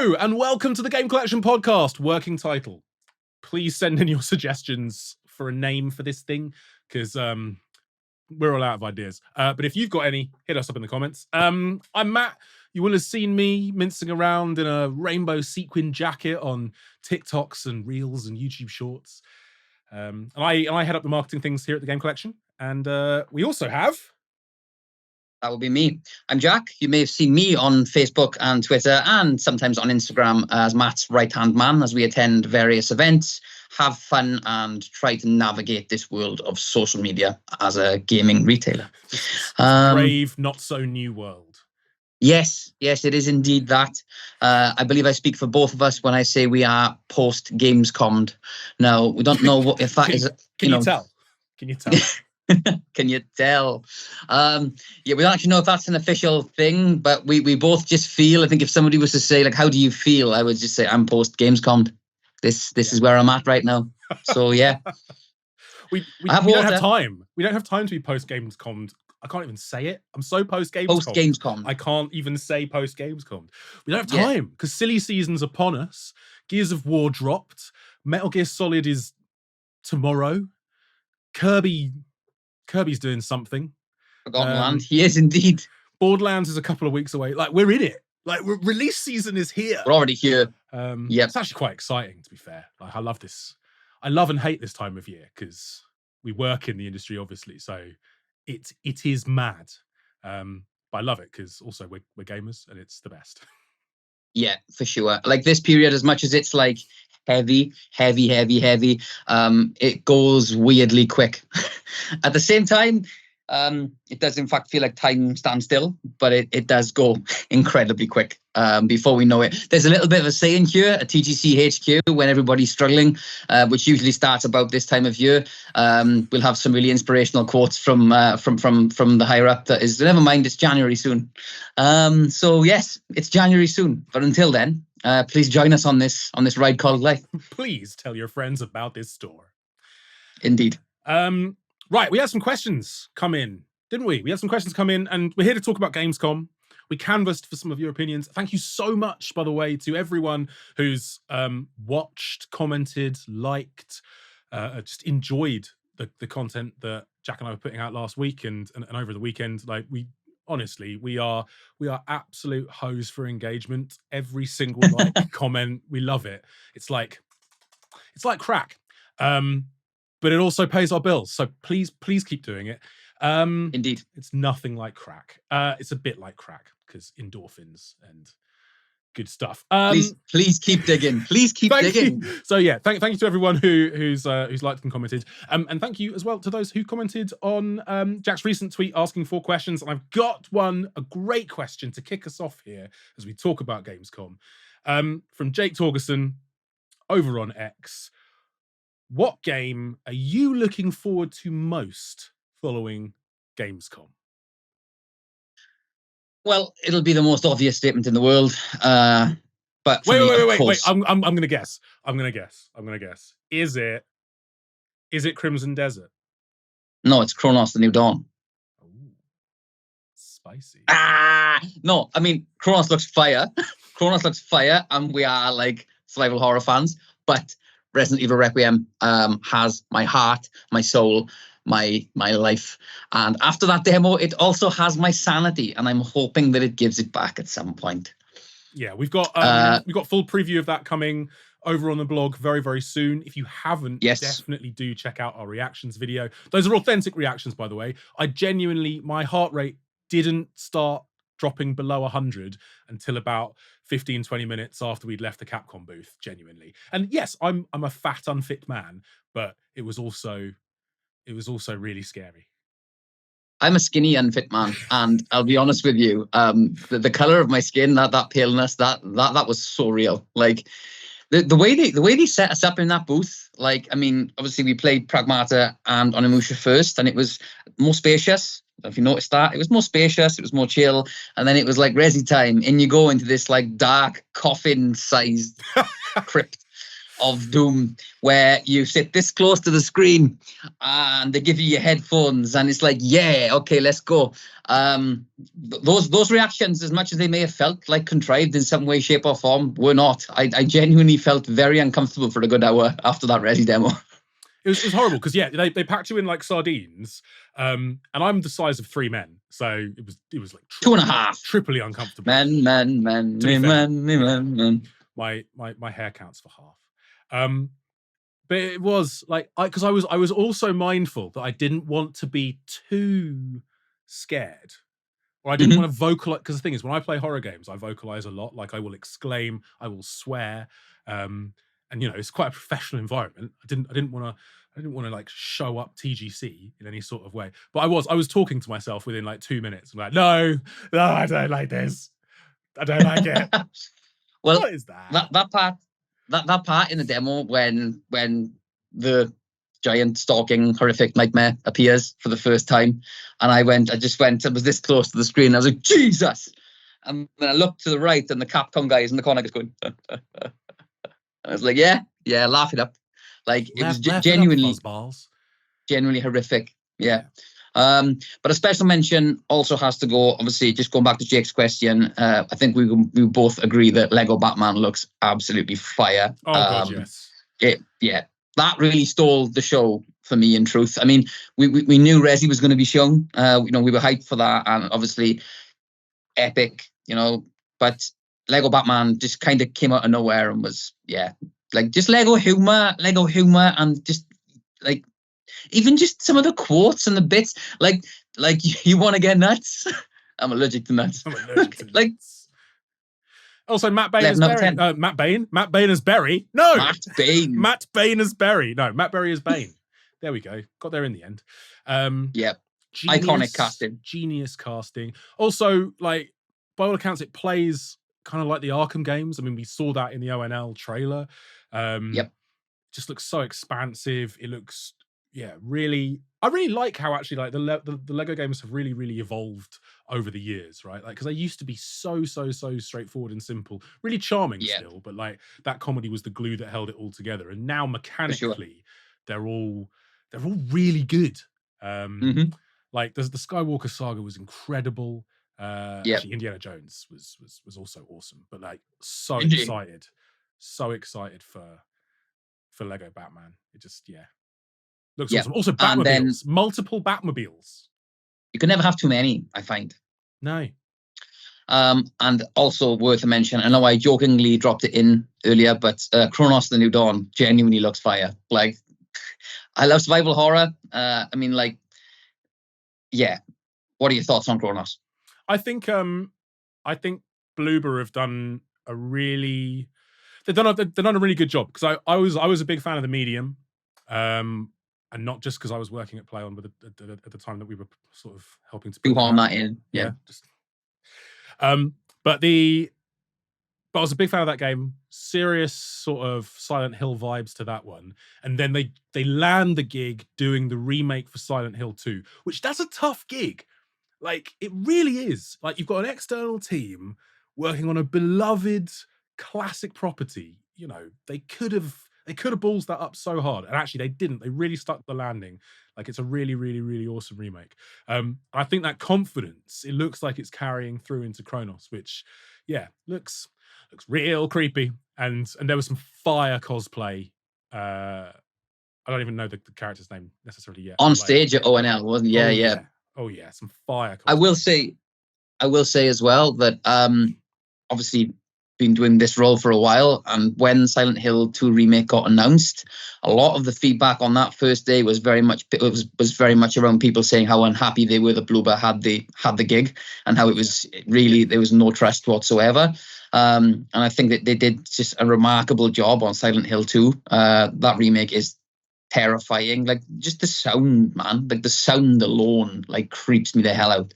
Hello and welcome to the Game Collection Podcast. Working title. Please send in your suggestions for a name for this thing, because we're all out of ideas. But if you've got any, hit us up in the comments. I'm Matt. You will have seen me mincing around in a rainbow sequin jacket on TikToks and Reels and YouTube Shorts. And I head up the marketing things here at the Game Collection. And we also have... That will be me. I'm Jack. You may have seen me on Facebook and Twitter and sometimes on Instagram as Matt's right-hand man as we attend various events, have fun and try to navigate this world of social media as a gaming retailer. Brave, not so new world. Yes, it is indeed that. I believe I speak for both of us when I say we are post-Gamescom. Now, we don't know if that is... Can you tell? Can you tell? Can you tell? Yeah, we don't actually know if that's an official thing, but we both just feel, I think if somebody was to say, like, how do you feel? I would just say, I'm post-Gamescom. This is where I'm at right now. So, yeah. we don't have time. We don't have time to be post-Gamescom. I can't even say it. I'm so post-Gamescom. Post-Gamescom. I can't even say post-Gamescom. We don't have time because silly season's upon us. Gears of War dropped. Metal Gear Solid is tomorrow. Kirby's doing something. Forgotten Land. He is indeed. Borderlands is a couple of weeks away. Like, we're in it. Like, release season is here. We're already here. It's actually quite exciting, to be fair. Like, I love this. I love and hate this time of year because we work in the industry, obviously. So it is mad. But I love it because also we're gamers and it's the best. Yeah, for sure. Like this period, as much as it's like heavy, it goes weirdly quick. At the same time, it does in fact feel like time stands still, but it does go incredibly quick before we know it. There's a little bit of a saying here at TGC HQ when everybody's struggling, which usually starts about this time of year. We'll have some really inspirational quotes from the higher up that is, never mind, it's January soon. So yes, it's January soon. But until then, please join us on this ride called life. Please tell your friends about this store. Indeed. Right, we had some questions come in, didn't we? We had some questions come in, and we're here to talk about Gamescom. We canvassed for some of your opinions. Thank you so much, by the way, to everyone who's watched, commented, liked, just enjoyed the content that Jack and I were putting out last week and over the weekend. Like, we are absolute hoes for engagement. Every single comment, we love it. It's like crack. But it also pays our bills. So please keep doing it. Indeed. It's nothing like crack. It's a bit like crack because endorphins and good stuff. Please keep digging. Please keep digging. So yeah, thank you to everyone who's liked and commented. And thank you as well to those who commented on Jack's recent tweet asking for questions. And I've got a great question to kick us off here as we talk about Gamescom. From Jake Torgerson over on X. What game are you looking forward to most following Gamescom? Well, it'll be the most obvious statement in the world. But wait. I'm gonna guess. Is it Crimson Desert? No, it's Chronos: The New Dawn. Ooh, spicy. No, I mean Chronos looks fire. And we are like survival horror fans, but Resident Evil Requiem has my heart, my soul, my life. And after that demo, it also has my sanity. And I'm hoping that it gives it back at some point. Yeah, we've got full preview of that coming over on the blog very, very soon. If you haven't, definitely do check out our reactions video. Those are authentic reactions, by the way. My heart rate didn't start dropping below 100 until about 15-20 minutes after we'd left the Capcom booth, genuinely. And yes, I'm a fat, unfit man, but it was also really scary. I'm a skinny, unfit man, and I'll be honest with you, the color of my skin, that paleness, that was so real. Like the way they set us up in that booth. Like, I mean, obviously we played Pragmata and Onimusha first, and it was more spacious. If you noticed that, it was more spacious, it was more chill, and then it was like Resi time, and you go into this like dark coffin-sized crypt. of Doom, where you sit this close to the screen and they give you your headphones and it's like, yeah, okay, let's go. Those reactions, as much as they may have felt like contrived in some way, shape or form, were not. I genuinely felt very uncomfortable for a good hour after that Resi demo. It was horrible because they packed you in like sardines, and I'm the size of 3 men, so it was like 2.5. triply uncomfortable. Man. My hair counts for half. But it was like because I was also mindful that I didn't want to be too scared, or I didn't want to vocalize, because the thing is, when I play horror games, I vocalize a lot. Like I will exclaim, I will swear, and it's quite a professional environment. I didn't want to like show up TGC in any sort of way. But I was talking to myself within like 2 minutes. I'm like, no, I don't like this. I don't like it. Well, what is that? That part in the demo when the giant stalking horrific nightmare appears for the first time, and I was this close to the screen. I was like, Jesus! And then I looked to the right, and the Capcom guy is in the corner just going. I was like, yeah, laugh it up. Like it was genuinely horrific. Yeah. But a special mention also has to go, obviously, just going back to Jake's question. I think we both agree that Lego Batman looks absolutely fire. Oh God, yes. That really stole the show for me, in truth. I mean, we knew Resi was going to be shown. We were hyped for that, and obviously epic, but Lego Batman just kind of came out of nowhere and was, like just Lego humor, and just like even just some of the quotes and the bits, like you want to get nuts. I'm allergic to nuts. Like also Matt Bain as Barry. Matt Bain as Barry. No, Matt Bain as Barry. No, Matt Berry as Bane. There we go. Got there in the end. Iconic casting. Genius casting. Also, like by all accounts, it plays kind of like the Arkham games. I mean, we saw that in the ONL trailer. Just looks so expansive. It looks, really. I really like how actually like the Lego games have really, really evolved over the years, right? Like because they used to be so straightforward and simple, really charming still, but like that comedy was the glue that held it all together. And now mechanically, they're all really good. Like the Skywalker saga was incredible. Actually, Indiana Jones was also awesome, but like so excited for Lego Batman. It just looks awesome. Also Batmobiles, multiple Batmobiles. You can never have too many, I find. No. And also worth a mention, I know I jokingly dropped it in earlier, but Kronos the New Dawn genuinely looks fire. Like I love survival horror. I mean, like, what are your thoughts on Kronos? I think Bloober have done a really they've done a really good job, because I was a big fan of the medium, and not just because I was working at PlayOn, but at the time that we were sort of helping to on that in. But I was a big fan of that game. Serious sort of Silent Hill vibes to that one. And then they land the gig doing the remake for Silent Hill 2, which that's a tough gig. Like, it really is. Like, you've got an external team working on a beloved classic property. They could have ballsed that up so hard. And actually, they didn't. They really stuck the landing. Like, it's a really, really, really awesome remake. I think that confidence, it looks like it's carrying through into Kronos, which, looks real creepy. And there was some fire cosplay. I don't even know the character's name necessarily yet. On stage at ONL, wasn't it? Oh yeah, some fire cosplay. I will say as well that obviously been doing this role for a while, and when Silent Hill 2 remake got announced, a lot of the feedback on that first day was very much around people saying how unhappy they were that Bloober had the gig, and how it was really, there was no trust whatsoever. And I think that they did just a remarkable job on Silent Hill 2. That remake is terrifying. Like, just the sound, man. Like, the sound alone, like, creeps me the hell out.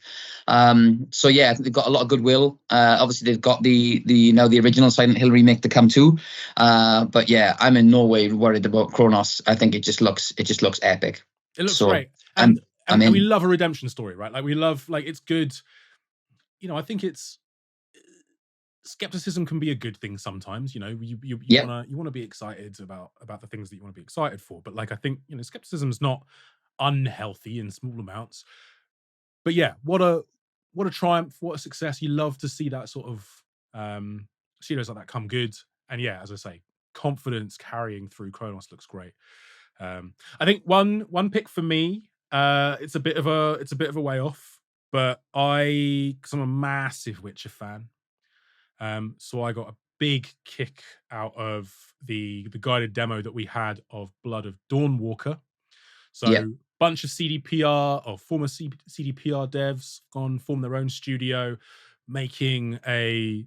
So yeah, they've got a lot of goodwill. Obviously, they've got the original Silent Hill remake to come too. But yeah, I'm in no way worried about Kronos. I think it just looks epic. It looks great. And we love a redemption story, right? Like, we love, like, it's good. I think it's skepticism can be a good thing sometimes. You know, you Yep. wanna be excited about the things that you want to be excited for. But like, I think, you know, skepticism is not unhealthy in small amounts. But yeah, what a triumph, what a success. You love to see that sort of studios like that come good. And yeah, as I say, confidence carrying through Kronos looks great. I think one pick for me, it's a bit of a way off, but because I'm a massive Witcher fan, so I got a big kick out of the guided demo that we had of Blood of Dawnwalker. Yeah. So bunch of CDPR or former CDPR devs gone form their own studio, making a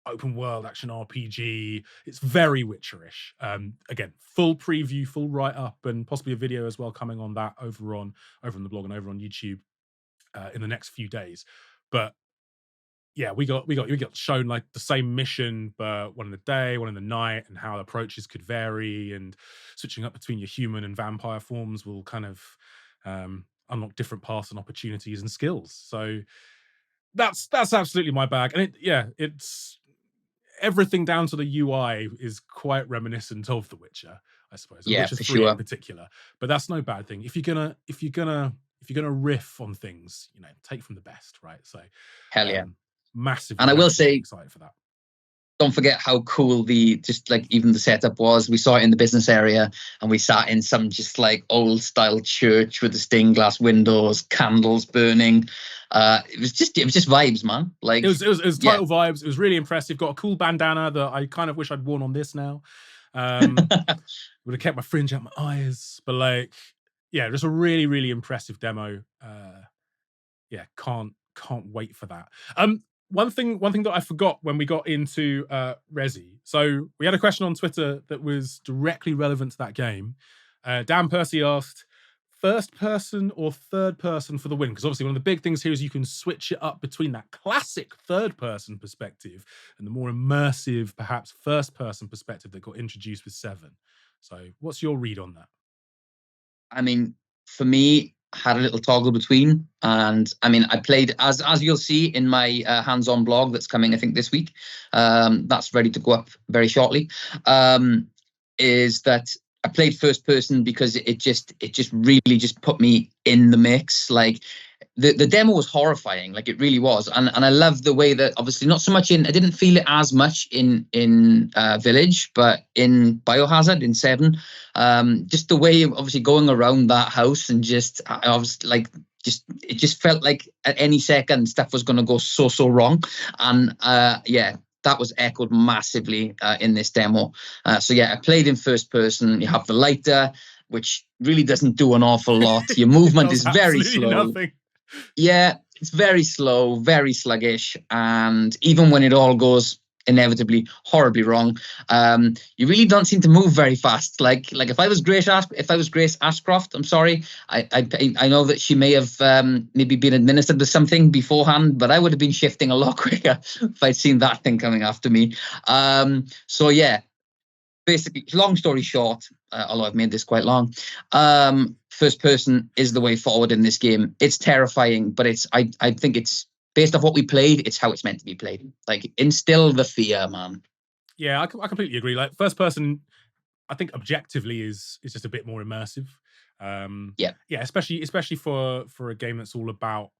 open world action RPG. It's very Witcherish. Again, full preview, full write up, and possibly a video as well coming on that over on the blog and over on YouTube in the next few days. But yeah, we got shown like the same mission, but one in the day, one in the night, and how approaches could vary, and switching up between your human and vampire forms will kind of unlock different paths and opportunities and skills. So that's absolutely my bag, and it's everything down to the UI is quite reminiscent of The Witcher, I suppose, and Yeah, Witcher for 3 in sure. particular. But that's no bad thing. If you're gonna riff on things, you know, take from the best, right? So Hell yeah. um massively, And I will massively say, excited for that. don't forget how cool the just like even the setup was. We saw it in the business area, and we sat in some just like old style church with the stained glass windows, candles burning. It was just vibes, man. It Like, was yeah. title vibes. It was really impressive. Got a cool bandana that I kind of wish I'd worn on this now. Um, would have kept my fringe out my eyes, but like, yeah, just a really, really impressive demo. Yeah, can't wait for that. One thing that I forgot when we got into Resi. So we had a question on Twitter that was directly relevant to that game. Dan Percy asked, first person or third person for the win? Because obviously one of the big things here is you can switch it up between that classic third person perspective and the more immersive, perhaps first person perspective that got introduced with 7. So what's your read on that? I mean, for me, had a little toggle between, and I mean, I played as you'll see in my hands-on blog that's coming, I think this week. That's ready to go up very shortly. Is that I played first person because it just really just put me in the mix. Like the demo was horrifying, like it really was, and I love the way that obviously not so much I didn't feel it as much in Village, but in Biohazard in 7, just the way of obviously going around that house and just I was like it just felt like at any second stuff was going to go so wrong, and yeah, that was echoed massively in this demo. So yeah, I played in first person. You have the lighter, which really doesn't do an awful lot. Your It movement does is very absolutely slow. nothing. Yeah, it's very slow, very sluggish, and even when it all goes inevitably horribly wrong, you really don't seem to move very fast. Like if I was Grace Ashcroft, I'm sorry, I know that she may have maybe been administered with something beforehand, but I would have been shifting a lot quicker if I'd seen that thing coming after me. So yeah, basically, long story short, although I've made this quite long, first person is the way forward in this game. It's terrifying, but I think it's based off what we played. It's how it's meant to be played. Like, instill the fear, man. Yeah, I completely agree. Like first person, I think objectively is just a bit more immersive. Yeah, Yeah, especially for a game that's all about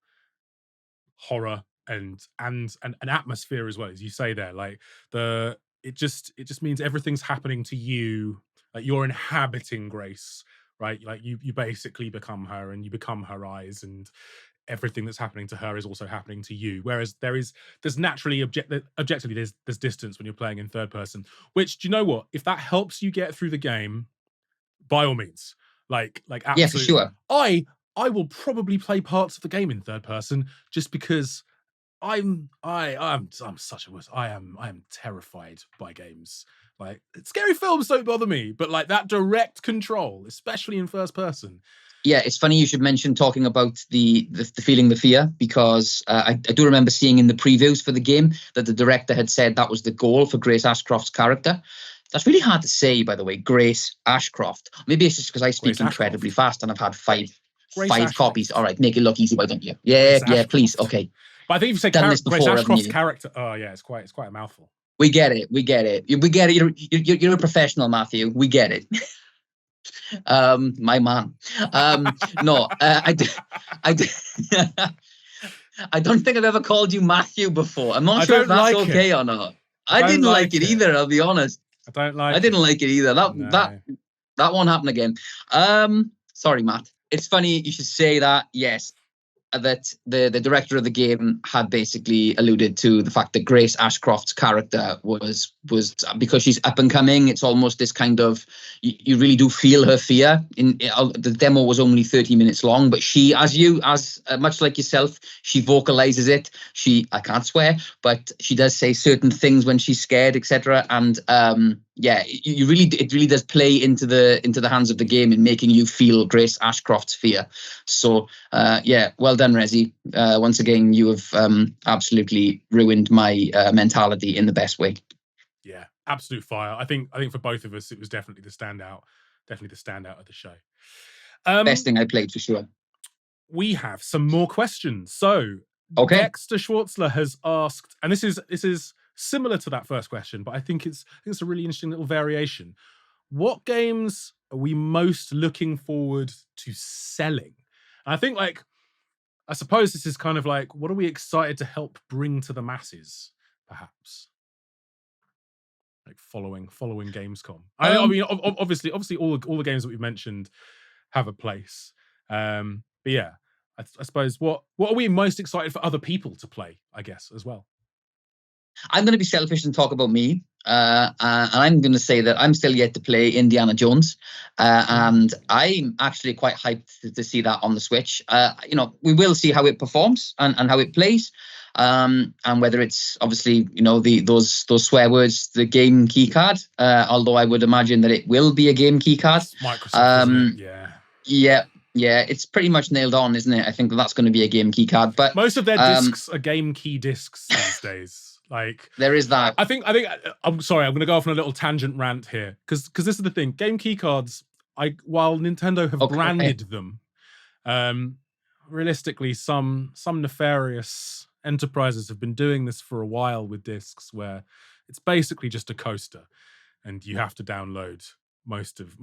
horror and an atmosphere as well, as you say there. Like it just means everything's happening to you. Like you're inhabiting Grace, right? Like you basically become her and you become her eyes, and everything that's happening to her is also happening to you. Whereas there's naturally objectively there's distance when you're playing in third person. Which, do you know what? If that helps you get through the game, by all means, like yeah, for absolutely. sure. I will probably play parts of the game in third person just because I'm such a wuss. I am terrified by games. Like scary films don't bother me, but like that direct control, especially in first person. Yeah, it's funny you should mention talking about the feeling the fear, because I do remember seeing in the previews for the game that the director had said that was the goal for Grace Ashcroft's character. That's really hard to say, by the way, Grace Ashcroft. Maybe it's just because I speak Grace incredibly Ashcroft. fast and I've had Grace five copies. Ashcroft. All right, make it look easy, why don't you? Yeah, Grace yeah, please. Ashcroft. Okay. But I think if you say done this Grace before, haven't Ashcroft's you? character, oh yeah, it's quite a mouthful. We get it. We get it. We get it. You're a professional, Matthew. We get it. My man. No, I don't think I've ever called you Matthew before. I'm not sure if that's okay or not. I didn't like it either. I'll be honest. I don't like. I didn't like it either. No. That won't happen again. Sorry, Matt. It's funny you should say that. Yes, that the director of the game had basically alluded to the fact that Grace Ashcroft's character was because she's up and coming. It's almost this kind of you really do feel her fear. The demo was only 30 minutes long, but she, as much like yourself, she vocalizes it. I can't swear, but she does say certain things when she's scared, etc. And yeah, it really does play into the hands of the game in making you feel Grace Ashcroft's fear. So yeah, well done, Rezi. Once again, you have absolutely ruined my mentality in the best way. Yeah, absolute fire. I think for both of us, it was definitely the standout of the show. Best thing I played for sure. We have some more questions. So okay, Dexter Schwartzler has asked, and this is similar to that first question, but I think it's a really interesting little variation. What games are we most looking forward to selling? And I think, like, I suppose this is kind of like, what are we excited to help bring to the masses, perhaps? Like following Gamescom. I mean, obviously, all the games that we've mentioned have a place. But yeah, I suppose what are we most excited for other people to play? I guess as well. I'm going to be selfish and talk about me, and I'm going to say that I'm still yet to play Indiana Jones, and I'm actually quite hyped to see that on the Switch. You know, we will see how it performs and how it plays, and whether it's obviously, you know, those swear words, the game key card. Although I would imagine that it will be a game key card. It's Microsoft, isn't it? Yeah. Yeah, it's pretty much nailed on, isn't it? I think that's going to be a game key card. But most of their discs are game key discs these days. Like, there is that. I think I'm sorry, I'm going to go off on a little tangent rant here because this is the thing. Game key cards, while Nintendo have branded them, realistically, some nefarious enterprises have been doing this for a while with discs, where it's basically just a coaster, and you have to download most of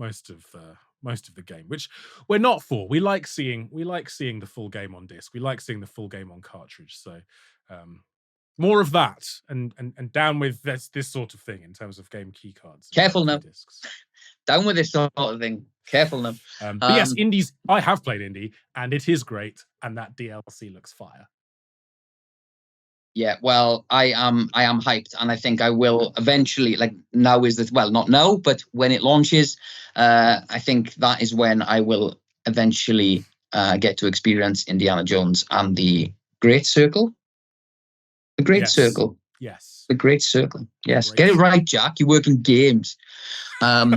the game, which we're not for. We like seeing the full game on disc. We like seeing the full game on cartridge. So more of that, and down with this sort of thing in terms of game key cards. Careful now. Discs. Down with this sort of thing. Careful now. But yes, indies. I have played indie, and it is great, and that DLC looks fire. Yeah, well, I am hyped, and I think I will eventually. Like, now is the not now, but when it launches, I think that is when I will eventually get to experience Indiana Jones and the Great Circle. The Great Circle. Yes. The Great Circle. Yes. Get it right, Jack. You work in games. I'll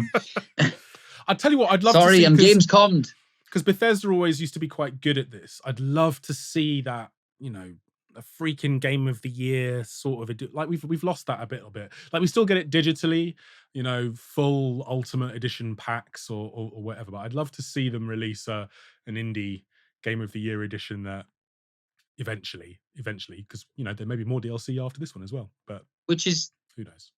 tell you what, I'd love to see. Sorry, I'm Gamescom. Because Bethesda always used to be quite good at this. I'd love to see that, you know, a freaking game of the year sort of like we've lost that a little bit. Like, we still get it digitally, you know, full Ultimate Edition packs or whatever. But I'd love to see them release an indie game of the year edition that eventually, because, you know, there may be more DLC after this one as well. But who knows?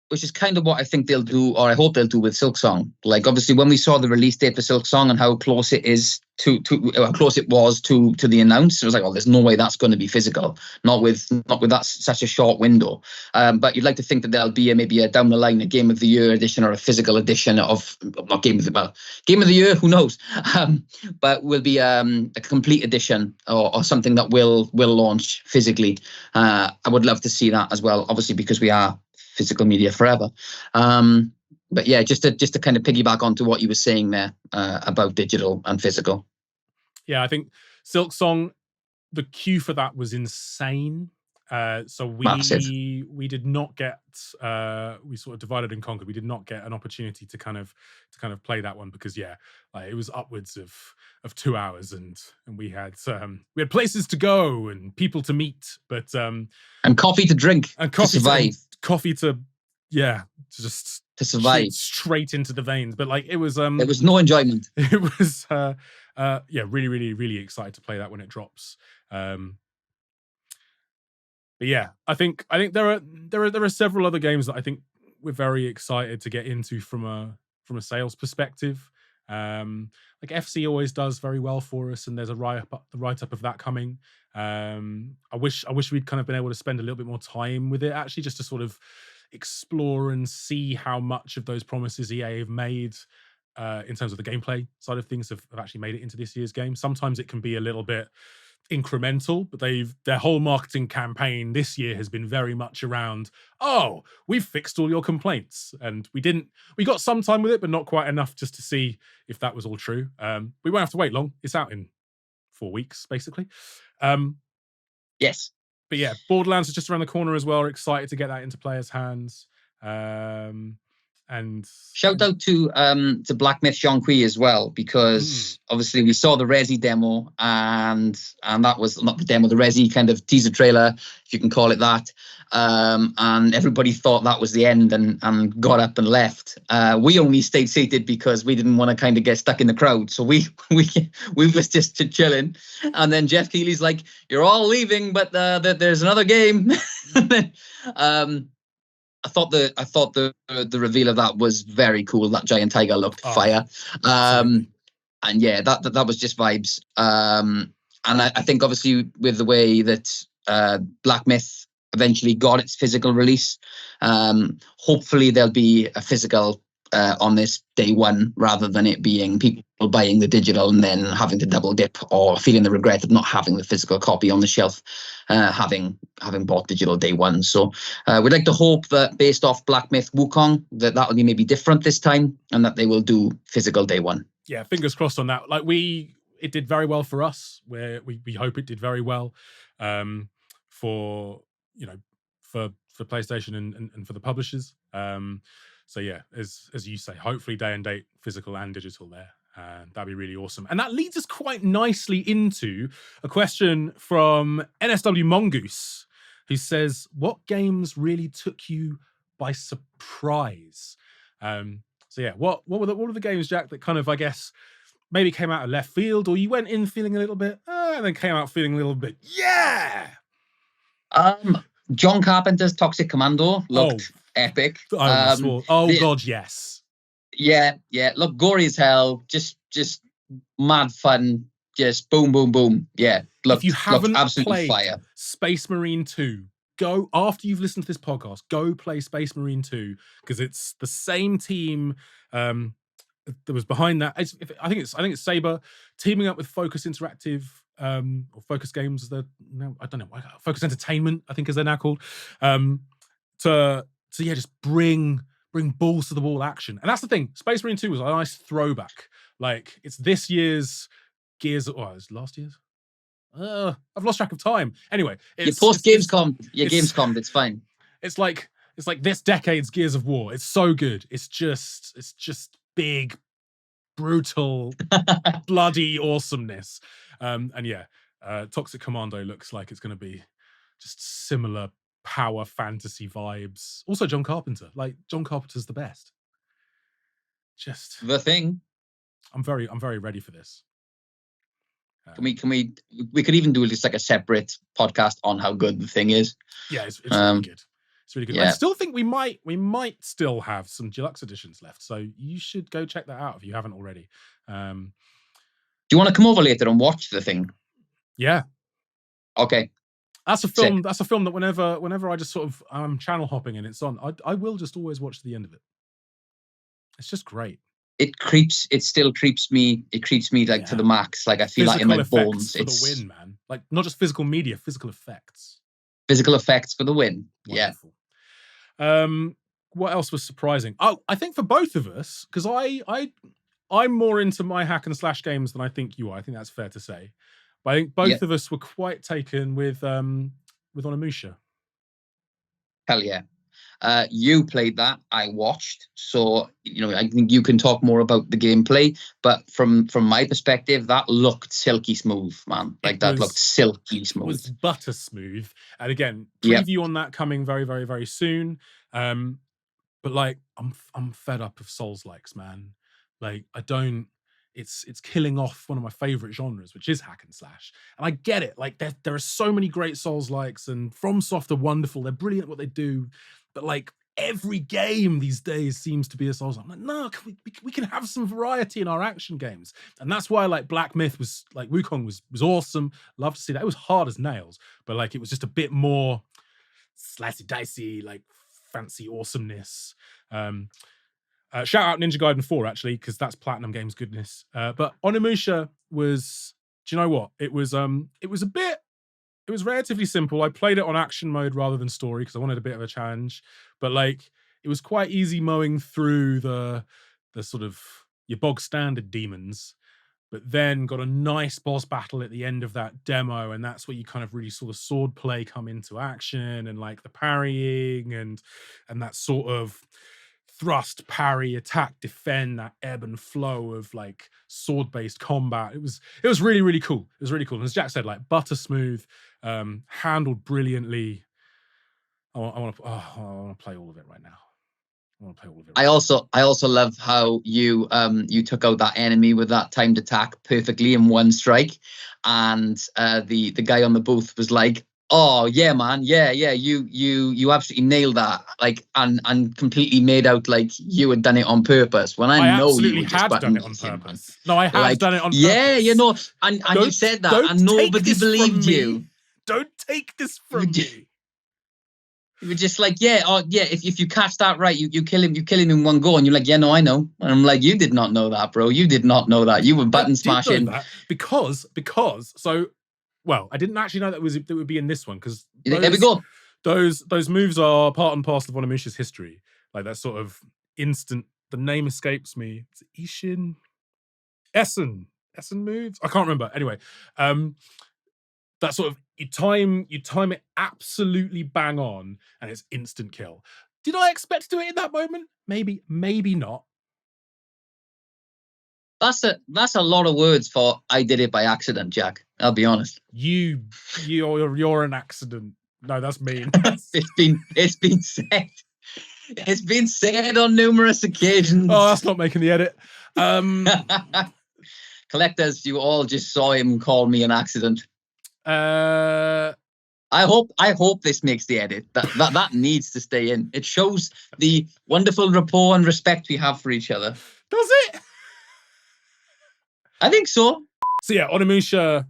Which is kind of what I think they'll do, or I hope they'll do with Silksong. Like, obviously, when we saw the release date for Silksong and how close it is how close it was to the announce, it was like, oh, there's no way that's going to be physical. Not with that such a short window. But you'd like to think that there'll be maybe a down the line a Game of the Year edition or a physical edition of Game of the Year. Who knows? But will be a complete edition or something that will launch physically. I would love to see that as well. Obviously, because we are physical media forever. But yeah, just to kind of piggyback onto what you were saying there about digital and physical. Yeah, I think Silksong, the queue for that was insane. So we did not get we sort of divided and conquered. We did not get an opportunity to kind of play that one because it was upwards of 2 hours and we had places to go and people to meet, but and coffee to drink and coffee to survive. Coffee to just to survive straight into the veins. But like, it was there was no enjoyment. It was really, really, really excited to play that when it drops. But yeah, I think there are several other games that I think we're very excited to get into from a sales perspective. Like FC always does very well for us, and there's a write up of that coming. I wish we'd kind of been able to spend a little bit more time with it actually, just to sort of explore and see how much of those promises EA have made in terms of the gameplay side of things have actually made it into this year's game. Sometimes it can be a little bit incremental, but their whole marketing campaign this year has been very much around, oh, we've fixed all your complaints. And we got some time with it, but not quite enough just to see if that was all true. We won't have to wait long. It's out in 4 weeks, basically. Yes. But yeah, Borderlands is just around the corner as well. We're excited to get that into players' hands. And shout out to Black Myth Jean-Qui as well, because obviously we saw the Resi demo, and that was not the demo, the Resi kind of teaser trailer, if you can call it that. And everybody thought that was the end and got up and left. We only stayed seated because we didn't want to kind of get stuck in the crowd. So we was just chilling. And then Jeff Keighley's like, "You're all leaving, but there's another game." I thought the reveal of that was very cool. That giant tiger looked fire. And yeah, that was just vibes. And I think obviously with the way that Black Myth eventually got its physical release, hopefully there'll be a physical on this day one, rather than it being people buying the digital and then having to double dip or feeling the regret of not having the physical copy on the shelf, having bought digital day one. So we'd like to hope that based off Black Myth Wukong, that will be maybe different this time, and that they will do physical day one. Yeah, fingers crossed on that. Like it did very well for us, where we hope it did very well for PlayStation and for the publishers. So yeah, as you say, hopefully day and date, physical and digital there. That'd be really awesome. And that leads us quite nicely into a question from NSW Mongoose, who says, what games really took you by surprise? So yeah, what were the games, Jack, that kind of, I guess, maybe came out of left field, or you went in feeling a little bit, and then came out feeling a little bit, yeah? John Carpenter's Toxic Commando looked epic. God, yes. Yeah. Look, gory as hell. Just mad fun. Just boom, boom, boom. Yeah. If you haven't absolutely played fire. Space Marine 2, go, after you've listened to this podcast, go play Space Marine 2, because it's the same team that was behind that. I think it's Saber teaming up with Focus Interactive, or Focus Games, as they're now, I don't know, Focus Entertainment, I think, as they're now called, to just bring balls to the wall action. And that's the thing. Space Marine 2 was a nice throwback. Like, it's this year's Gears. Oh, it's last year's. I've lost track of time. Anyway, it's post Gamescom. Gamescom. It's fine. It's like this decade's Gears of War. It's so good. It's just big, brutal, bloody awesomeness. And yeah, Toxic Commando looks like it's going to be just similar power fantasy vibes. Also, John Carpenter. Like, John Carpenter's the best. Just the thing. I'm very ready for this. We could even do just like a separate podcast on how good the thing is. Yeah, it's really good. It's really good. Yeah. I still think we might still have some deluxe editions left, so you should go check that out if you haven't already. Do you want to come over later and watch the thing? Yeah. Okay. That's a film. Sick. That's a film that whenever I just sort of channel hopping and it's on, I will just always watch the end of it. It's just great. It still creeps me. It creeps me like to the max. Like, I feel like in my bones. It's the win, man. Like, not just physical media, physical effects. Physical effects for the win. Wonderful. Yeah. What else was surprising? Oh, I think for both of us, because I'm more into my hack and slash games than I think you are. I think that's fair to say. But I think both of us were quite taken with Onimusha. Hell yeah. You played that, I watched, so I think you can talk more about the gameplay, but from my perspective, that looked silky smooth, man. Like, that looked silky smooth. It was butter smooth. And again, preview on that coming very, very, very soon. But like, I'm fed up of Souls-likes, man. Like, it's killing off one of my favorite genres, which is hack and slash. And I get it. Like there are so many great Souls likes, and FromSoft are wonderful. They're brilliant at what they do, but like every game these days seems to be a Souls. I'm like, no, we can have some variety in our action games, and that's why like Black Myth was like Wukong was awesome. Love to see that. It was hard as nails, but like it was just a bit more slicey dicey, like fancy awesomeness. Shout out Ninja Gaiden 4 actually, because that's Platinum Games goodness. But Onimusha was, do you know what? It was relatively simple. I played it on action mode rather than story because I wanted a bit of a challenge. But like it was quite easy mowing through the sort of your bog standard demons, but then got a nice boss battle at the end of that demo, and that's where you kind of really saw the sword play come into action, and like the parrying and that sort of thrust, parry, attack, defend, that ebb and flow of like sword-based combat. It was really, really cool. It was really cool. And as Jack said, like butter smooth, handled brilliantly. I want to play all of it right now. I want to play all of it. I also love how you took out that enemy with that timed attack perfectly in one strike, and the guy on the booth was like, "Oh yeah, man, yeah, you absolutely nailed that!" Like and completely made out like you had done it on purpose. When I know absolutely you were just had done it on missing, purpose. Man. No, I had like, done it on purpose. Yeah, you know, and you said that, and nobody believed you. Don't take this from me. You were just like, yeah, oh yeah. If you catch that right, you kill him. You kill him in one go, and you're like, yeah, no, I know. And I'm like, you did not know that, bro. You did not know that. You were button smashing. That because so. Well, I didn't actually know that would be in this one because there we go. Those moves are part and parcel of Onimusha's history. Like that sort of instant. The name escapes me. Is it Ishin? Essen moves. I can't remember. Anyway, that sort of you time it absolutely bang on, and it's instant kill. Did I expect to do it in that moment? Maybe not. That's a lot of words for I did it by accident, Jack. I'll be honest. You're an accident. No, that's mean. It's been said. It's been said on numerous occasions. Oh, that's not making the edit. Collectors, you all just saw him call me an accident. I hope this makes the edit. That needs to stay in. It shows the wonderful rapport and respect we have for each other. Does it? I think so. So yeah, Onimusha,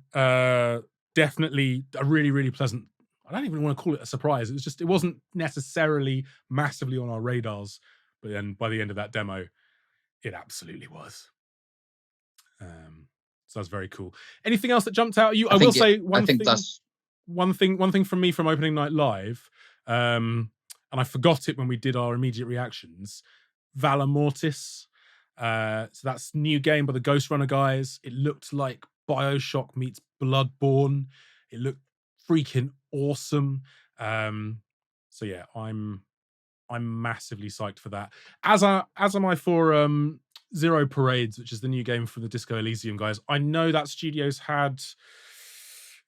definitely a really, really pleasant. I don't even want to call it a surprise. It wasn't necessarily massively on our radars, but then by the end of that demo, it absolutely was. So that's very cool. Anything else that jumped out at you? I will say one thing from me from opening night live, and I forgot it when we did our immediate reactions. Valor Mortis. So that's new game by the Ghost Runner guys. It looked like BioShock meets Bloodborne. It looked freaking awesome. So yeah, I'm massively psyched for that. As am I for Zero Parades, which is the new game from the Disco Elysium guys. I know that studio's had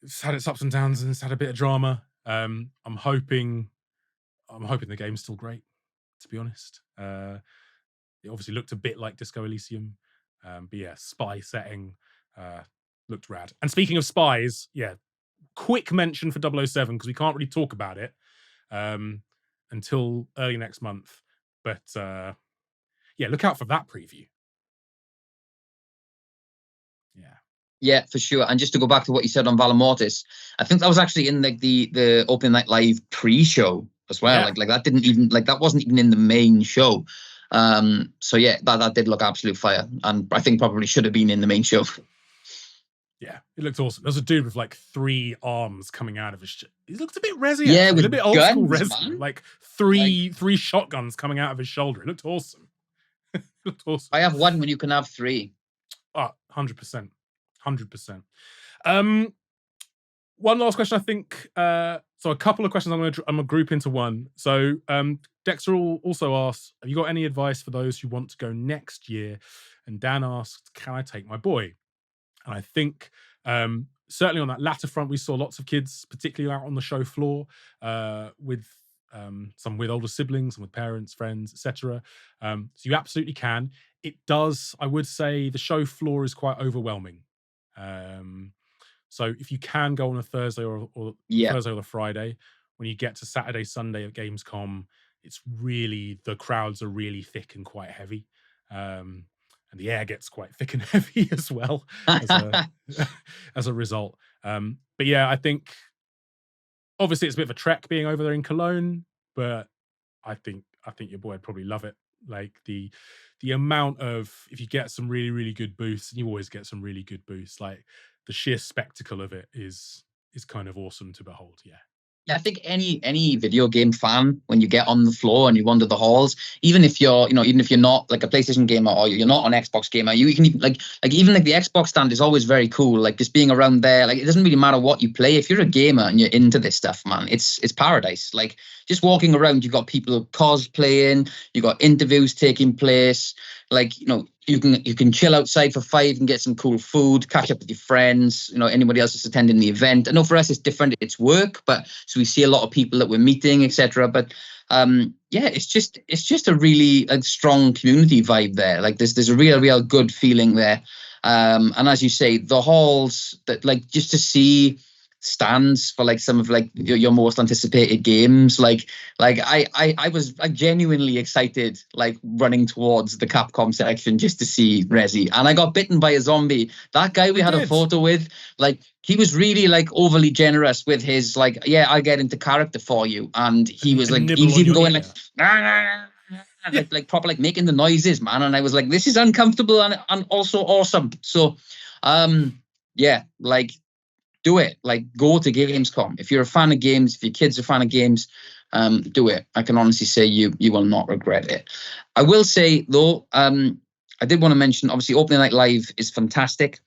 its ups and downs and it's had a bit of drama. I'm hoping the game's still great, to be honest. It obviously looked a bit like Disco Elysium. But yeah, spy setting looked rad. And speaking of spies, yeah, quick mention for 007 because we can't really talk about it until early next month. But yeah, look out for that preview. Yeah, for sure. And just to go back to what you said on Valor Mortis, I think that was actually in like the opening night live pre-show as well. Yeah. Like that wasn't even in the main show. So yeah, that did look absolute fire, and I think probably should have been in the main show. Yeah, it looked awesome. There's a dude with like 3 arms coming out of his. He looked a bit resi. Yeah, a little bit old school resi. Man. Like three shotguns coming out of his shoulder. It looked awesome. It looked awesome. I have one when you can have 3. 100%. 100%. One last question, I think. So a couple of questions I'm gonna group into one. So Dexter also asked, have you got any advice for those who want to go next year? And Dan asked, can I take my boy? And I think certainly on that latter front, we saw lots of kids, particularly out on the show floor, with some with older siblings and with parents, friends, etc. So you absolutely can. it does. I would say the show floor is quite overwhelming. Um, so if you can go on a Thursday or Yeah. Thursday or the Friday, when you get to Saturday, Sunday at Gamescom, it's really the crowds are really thick and quite heavy. And the air gets quite thick and heavy as well as a as a result. But yeah, I think obviously it's a bit of a trek being over there in Cologne, but I think your boy would probably love it. Like the amount of if you get some really really good booths, and you always get some really good booths. Like the sheer spectacle of it is kind of awesome to behold. Yeah. Yeah, I think any video game fan, when you get on the floor and you wander the halls, even if you're, even if you're not like a PlayStation gamer or you're not an Xbox gamer, you can even even like the Xbox stand is always very cool. Like just being around there, like it doesn't really matter what you play. If you're a gamer and you're into this stuff, man, it's paradise. Like just walking around, you've got people cosplaying, you've got interviews taking place. Like you can chill outside for 5 and get some cool food, catch up with your friends, anybody else that's attending the event. I know for us it's different, it's work, but so we see a lot of people that we're meeting, etc. But yeah, it's just a really strong community vibe there. Like there's a real good feeling there. And as you say, the halls, that like just to see stands for like some of like your most anticipated games, like I was like genuinely excited, like running towards the Capcom section just to see Resi, and I got bitten by a zombie. That guy we had a photo with, like he was really like overly generous with his like, yeah, I'll get into character for you, and he was like, he was even going like like proper like making the noises, man, and I was like, this is uncomfortable and also awesome. So yeah, like do it. Like go to Gamescom. If you're a fan of games, if your kids are a fan of games, do it. I can honestly say you will not regret it. I will say though, I did want to mention, obviously opening night live is fantastic.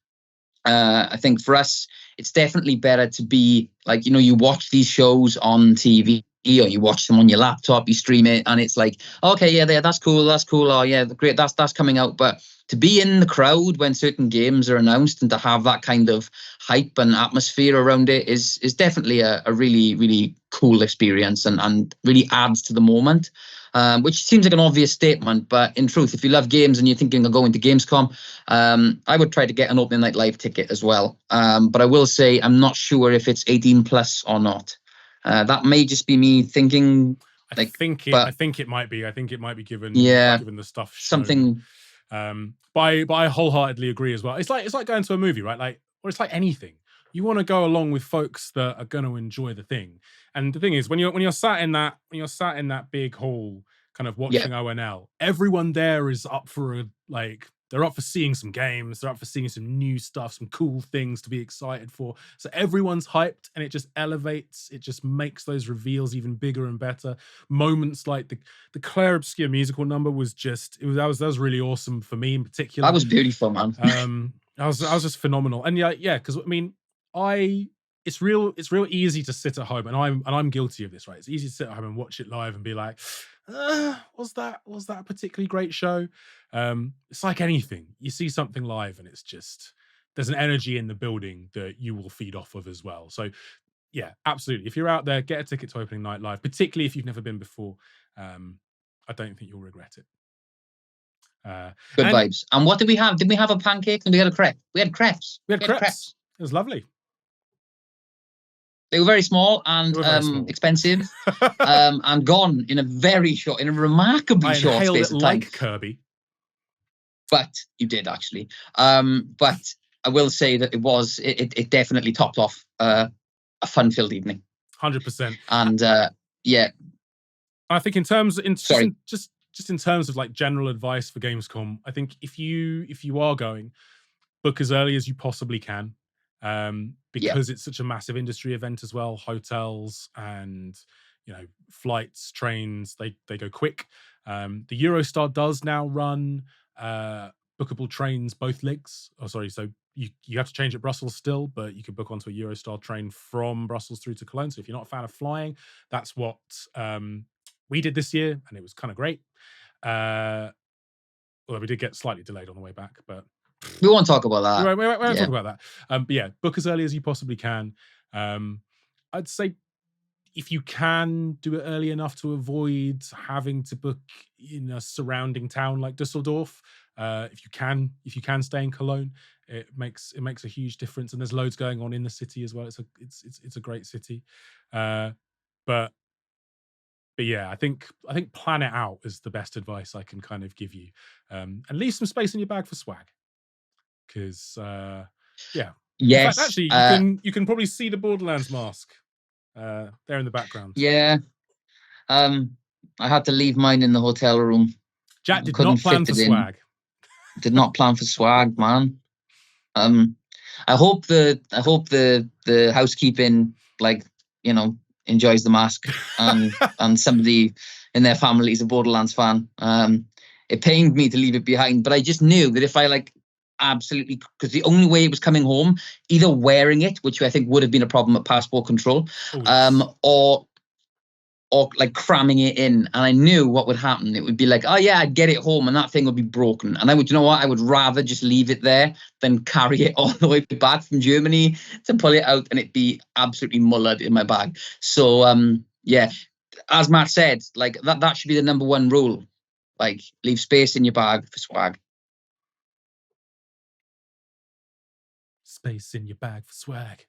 I think for us, it's definitely better to be like, you watch these shows on TV or you watch them on your laptop, you stream it, and it's like, okay, yeah, that's cool. Oh yeah, great, that's coming out. But to be in the crowd when certain games are announced and to have that kind of hype and atmosphere around it is definitely a really, really cool experience and really adds to the moment. Which seems like an obvious statement, but in truth, if you love games and you're thinking of going to Gamescom, I would try to get an opening night live ticket as well. But I will say I'm not sure if it's 18 plus or not. That may just be me thinking. I think it might be. I think it might be given the stuff shown. Something. But I wholeheartedly agree as well. It's like going to a movie, right? Like, or it's like anything. You want to go along with folks that are going to enjoy the thing. And the thing is, when you're sat in that big hall, kind of watching ONL, everyone there is up for they're up for seeing some games, they're up for seeing some new stuff, some cool things to be excited for. So everyone's hyped, and it just elevates, it just makes those reveals even bigger and better. Moments like the Claire Obscure musical number was that was really awesome for me in particular. That was beautiful, man. I was just phenomenal. And yeah, because I mean, it's real easy to sit at home, and I'm guilty of this, right? It's easy to sit at home and watch it live and be like, was that a particularly great show? It's like anything. You see something live and it's just, there's an energy in the building that you will feed off of as well. So yeah, absolutely. If you're out there, get a ticket to opening night live, particularly if you've never been before. I don't think you'll regret it. Good vibes. And what did we have? Did we have a pancake and we had a crepe? We had crepes. We had crepes. It was lovely. They were very small and expensive, and gone in a remarkably short space of time. Like Kirby. But you did actually. But I will say that it definitely topped off a fun-filled evening. 100%. And yeah. I think in terms of like general advice for Gamescom, I think if you are going, book as early as you possibly can. Because it's such a massive industry event as well. Hotels and flights, trains, they go quick. The Eurostar does now run bookable trains both legs. So you have to change at Brussels still, but you can book onto a Eurostar train from Brussels through to Cologne. So if you're not a fan of flying, that's what we did this year, and it was kind of great. Although we did get slightly delayed on the way back, but we won't talk about that. We won't talk about that. But yeah, book as early as you possibly can. I'd say if you can do it early enough to avoid having to book in a surrounding town like Dusseldorf, if you can stay in Cologne, it makes a huge difference. And there's loads going on in the city as well. It's a great city, but yeah, I think plan it out is the best advice I can kind of give you, and leave some space in your bag for swag, because yeah. In fact, Yes. actually, you can probably see the Borderlands mask there in the background. Yeah. I had to leave mine in the hotel room. Jack did Couldn't not plan fit for it in. swag. Did not plan for swag, man. I hope the housekeeping, like, enjoys the mask, and somebody in their family is a Borderlands fan. It pained me to leave it behind, but I just knew that if I absolutely, because the only way it was coming home, either wearing it, which I think would have been a problem at passport control, Oh, yes. or cramming it in, and I knew what would happen. It would be like, oh yeah, I'd get it home and that thing would be broken, and I would, I would rather just leave it there than carry it all the way back from Germany to pull it out and it be absolutely mullered in my bag. So yeah, as Matt said, that should be the number one rule. Leave space in your bag for swag. Space in your bag for swag.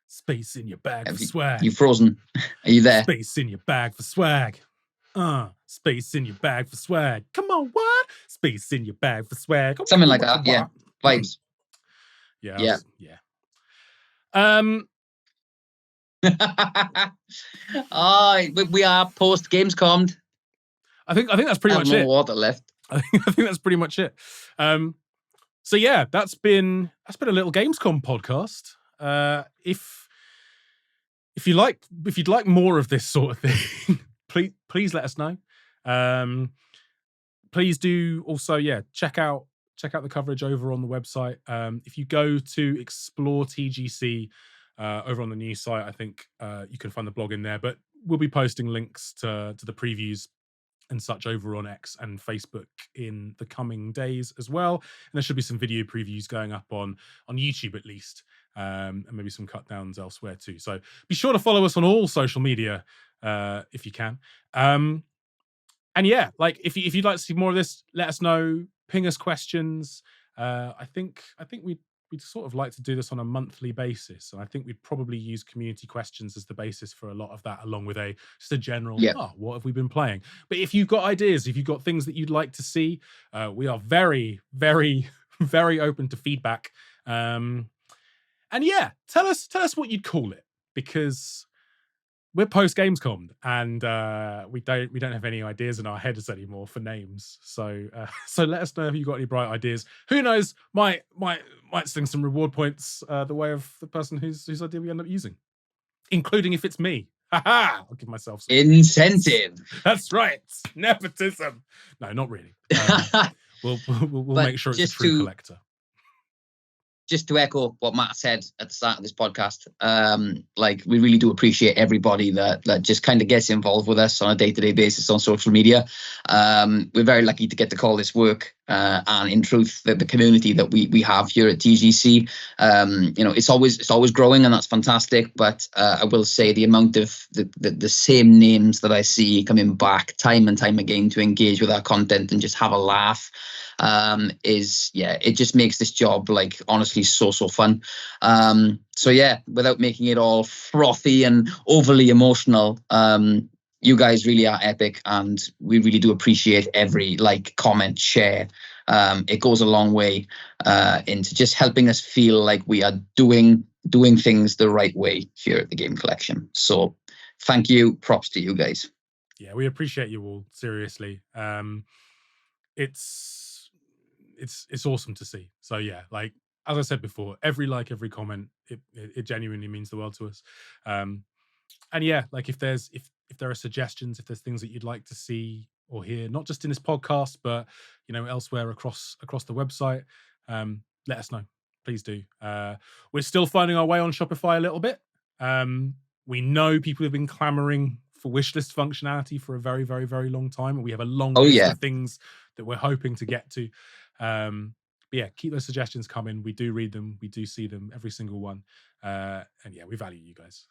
Space in your bag for swag. You frozen? Are you there? Space in your bag for swag. Space in your bag for swag. Come on, what? Space in your bag for swag. Something like that, yeah. Vibes. Yeah. We are post Gamescom. I think that's pretty much it. Water left. I think that's pretty much it. So yeah, that's been a little Gamescom podcast. If you'd like more of this sort of thing, please let us know. Please do also, check out the coverage over on the website. If you go to Explore TGC over on the news site, I think you can find the blog in there. But we'll be posting links to the previews and such over on X and Facebook in the coming days as well. And there should be some video previews going up on YouTube at least, and maybe some cut downs elsewhere too. So be sure to follow us on all social media if you can. And yeah, if you'd like to see more of this, let us know. Ping us questions. I think we'd sort of like to do this on a monthly basis, and I think we'd probably use community questions as the basis for a lot of that, along with just a general, what have we been playing? But if you've got ideas, if you've got things that you'd like to see, we are very, very, very open to feedback. And yeah, tell us what you'd call it, because we're post Gamescom, and we don't have any ideas in our heads anymore for names. So let us know if you've got any bright ideas. Who knows? Might sling some reward points the way of the person whose idea we end up using, including if it's me. I'll give myself some incentive. That's right, nepotism. No, not really. We'll make sure it's a true collector. Just to echo what Matt said at the start of this podcast, we really do appreciate everybody that just kind of gets involved with us on a day-to-day basis on social media. We're very lucky to get to call this work, and in truth, the community that we have here at TGC, it's always growing, and that's fantastic. But I will say the amount of the same names that I see coming back time and time again to engage with our content and just have a laugh, it just makes this job honestly so fun. So yeah, without making it all frothy and overly emotional, you guys really are epic, and we really do appreciate every comment, share. It goes a long way into just helping us feel like we are doing things the right way here at the Game Collection. So thank you, props to you guys. Yeah, we appreciate you all, seriously. It's awesome to see. So yeah, as I said before, every comment, it genuinely means the world to us. And yeah, if there are suggestions, if there's things that you'd like to see or hear, not just in this podcast, but elsewhere across the website, let us know. Please do. We're still finding our way on Shopify a little bit. We know people have been clamoring for wishlist functionality for a very, very, very long time, and we have a long list of things that we're hoping to get to. But yeah, keep those suggestions coming. We do read them. We do see them, every single one. And yeah, we value you guys.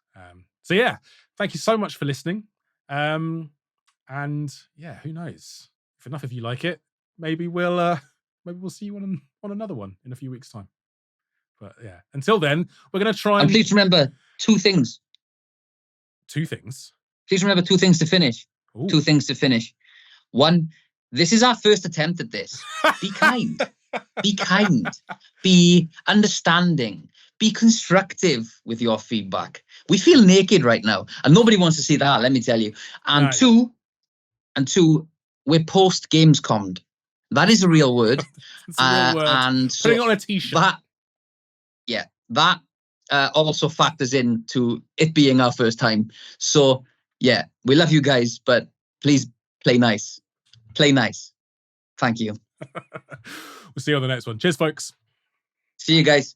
So yeah, thank you so much for listening. And yeah, who knows? If enough of you like it, maybe we'll see you on another one in a few weeks' time. But yeah, until then, we're gonna try And please remember two things. Two things. Please remember two things to finish. Ooh. Two things to finish. One, this is our first attempt at this. Be kind. Be kind. Be understanding. Be constructive with your feedback. We feel naked right now, and nobody wants to see that, let me tell you. And Nice. two, we're post Gamescom. That is a real word. It's a real word. And putting so on a t-shirt. That also factors into it being our first time. So yeah, we love you guys, but please play nice. Play nice. Thank you. We'll see you on the next one. Cheers, folks. See you guys.